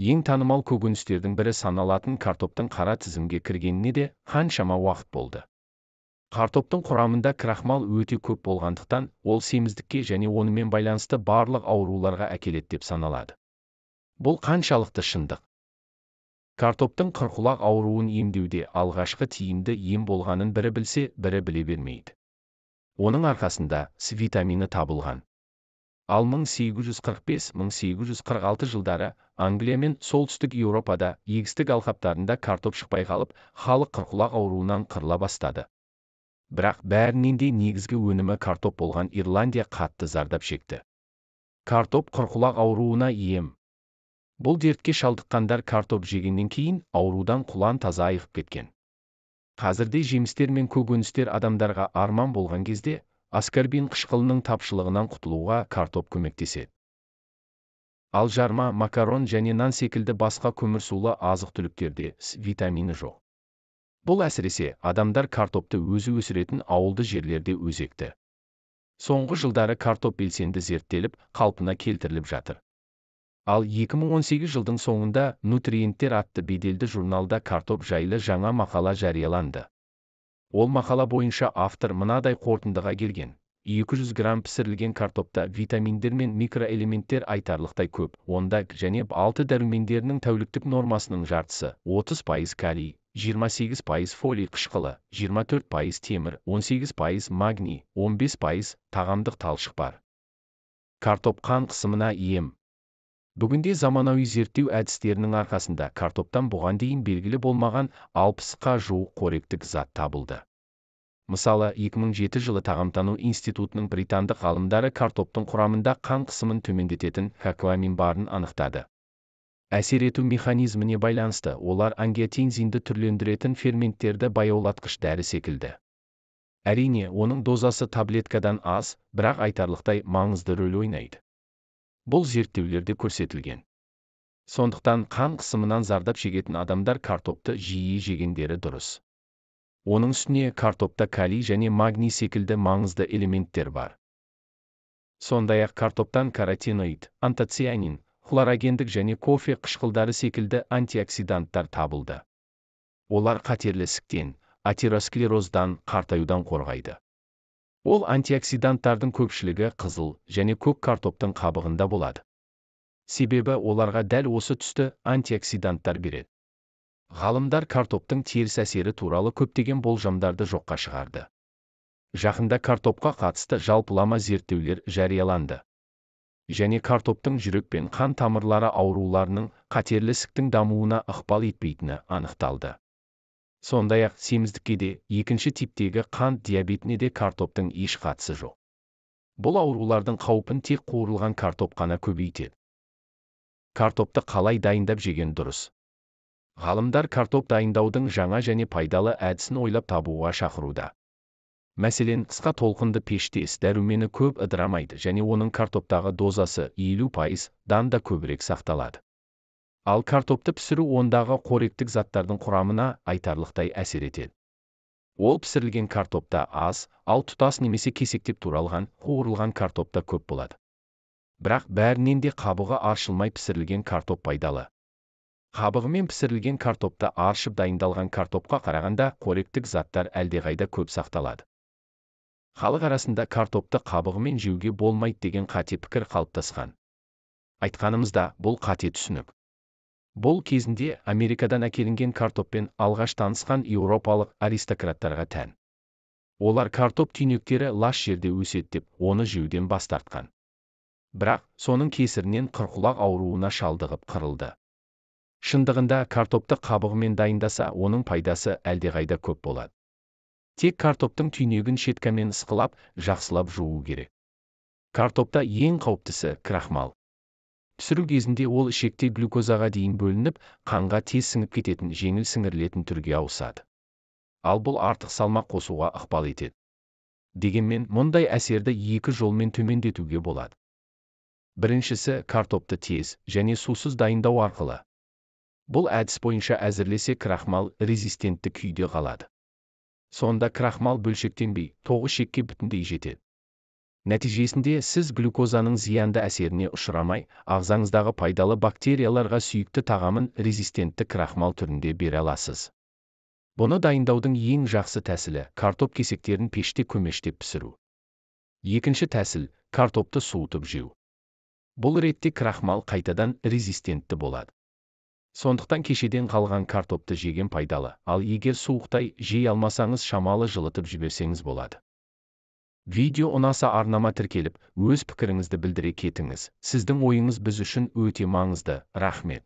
Ең танымал көкөністердің бірі саналатын картоптың қара тізімге кіргеніне де қаншама уақыт болды. Картоптың құрамында крахмал өте көп болғандықтан, ол семіздікке және онымен байланысты барлық ауруларға әкеледі деп саналады. Бұл қаншалықты шындық? Картоптың қырқұлақ ауруын емдеуде алғашқы тиімді ем болғанын бірі білсе, бірі біле бермейді. Оның арқасында С витамині табылған. Ал 1845-1846 жылдары Англия мен солтүстік Еуропада егістік алқаптарында картоп шықпай қалып, халық қырқұлақ ауруынан қырыла бастады. Бірақ бәрінен де негізгі өнімі картоп болған Ирландия қатты зардап шекті. Картоп қырқұлақ ауруына ем. Бұл дертке шалдыққандар картоп жегеннен кейін аурудан құлан таза айығып кеткен. Қазірде жемістер мен көкөністер адамдарға арман болған кезде, аскорбин қышқылының тапшылығынан құтылуға картоп көмектеседі. Ал жарма, макарон және нан секілді басқа көмірсулы азық-түліктерде С витамині жоқ. Бұл әсіресе адамдар картопты өзі өсіретін ауылды жерлерде өзекті. Соңғы жылдары картоп белсенді зерттеліп, қалпына келтіріліп жатыр. Ал 2018 жылдың соңында Нутриенттер атты беделді журналда картоп жайлы жаңа мақала жарияланды. Ол мақала бойынша автор мынадай қорытындыға келген: 200 грамм пісірілген картопта витаминдер мен микроэлементтер айтарлықтай көп, онда және 6 дәрумендерінің тәуліктік нормасының жартысы, 30% калий, 28% фолий қышқылы, 24% темір, 18% магний, 15% тағамдық талшық бар. Картоп қан қысымына ем. Бүгінде заманауи зерттеу әдістерінің арқасында картоптан бұған дейін белгілі болмаған 60-қа жуық қоректік зат табылды. Мысалы, 2007 жылы Тағамтану институтының британдық ғалымдары картоптың құрамында қан қысымын төмендететін хокоамин барын анықтады. Әсер ету механизміне байланысты олар ангиотензинді түрлендіретін ферменттерді баяулатқыш дәрі секілді. Әрине, оның дозасы таблеткадан аз, бірақ айтарлықтай маңызды рөл ойнайды. Бұл зерттеулерде көрсетілген. Сондықтан қан қысымынан зардап шегетін адамдар картопты жиі жегендері дұрыс. Оның үстіне картопта калий және магний секілді маңызды элементтер бар. Сондай-ақ картоптан каротиноид, антоцианин, хлорогендік және кофе қышқылдары секілді антиоксиданттар табылды. Олар қатерлі ісіктен, атеросклероздан, қартаюдан қорғайды. Ол антиоксиданттардың көпшілігі қызыл және көк картоптың қабығында болады. Себебі оларға дәл осы түсті антиоксиданттар береді. Ғалымдар картоптың теріс әсері туралы көптеген болжамдарды жоққа шығарды. Жақында картопқа қатысты жалпылама зерттеулер жарияланды. Және картоптың жүрек пен қан тамырлары ауруларының қатерлі ісіктің дамуына ықпал етпейтіні анықталды. Сондай-ақ семіздікке де, екінші типтегі қант диабетіне де картоптың еш қатысы жоқ. Бұл аурулардың қаупін тек қуырылған картоп қана көбейтеді. Картопты қалай дайындап жеген дұрыс? Ғалымдар картоп дайындаудың жаңа және пайдалы әдісін ойлап табуға шақыруда. Мәселен, қысқа толқынды пеште дәрумені көп ыдырамайды және оның картоптағы дозасы 50%-дан да көбірек сақталады. Ал картопты пісіру ондағы қоректік заттардың құрамына айтарлықтай әсер етеді. Ол пісірілген картопта аз, ал тұтас немесе кесектеп туралған, қуырылған картопта көп болады. Бірақ бәрінен де қабығы аршылмай пісірілген картоп пайдалы. Қабығымен пісірілген картопта аршып дайындалған картопқа қарағанда қоректік заттар әлдеқайда көп сақталады. Халық арасында картопты қабығымен жеуге болмайды деген қате пікір қалыптасқан. Айтқанымызда, бұл қате түсінік. Бұл кезінде Америкадан әкелінген картоппен алғаш танысқан еуропалық аристократтарға тән. Олар картоп түйнектері лас жерде өседі деп, оны жеуден бас тартқан. Бірақ, соның кесірінен қырқұлақ ауруына шалдығып қырылды. Шындығында картопты қабығымен дайындаса, оның пайдасы әлдеқайда көп болады. Тек картоптың түйнегін щеткамен ысқылап, жақсылап жуу керек. Картопта ең қауіптісі крахмал. Пісіру кезінде ол ішекте глюкозаға дейін бөлініп, қанға тез сіңіп кететін жеңіл сіңірілетін түрге ауысады. Ал бұл артық салмақ қосуға ықпал етеді. Дегенмен, мұндай әсерді екі жолмен төмендетуге болады. Біріншісі, картопты тез және сусыз дайындау арқылы. Бұл әдіс бойынша әзірлесе крахмал резистентті күйде қалады. Сонда крахмал бөлшектенбей, тоғы шекке бүтіндей жетеді. Нәтижесінде сіз глюкозаның зиянды әсеріне ұшырамай, ағзаңыздағы пайдалы бактерияларға сүйікті тағамын резистентті крахмал түрінде бере аласыз. Бұны дайындаудың ең жақсы тәсілі картоп кесектерін пеште көмештеп пісіру. Екінші тәсіл картопты суытып жеу. Бұл ретте крахмал қайтадан резистентті болады. Сондықтан кешеден қалған картопты жеген пайдалы, ал егер суықтай жей алмасаңыз шамалы жылытып жіберсеңіз болады. Видео ұнаса арнама тіркеліп, өз пікіріңізді білдіре кетіңіз. Сіздің ойыңыз біз үшін өте маңызды. Рахмет.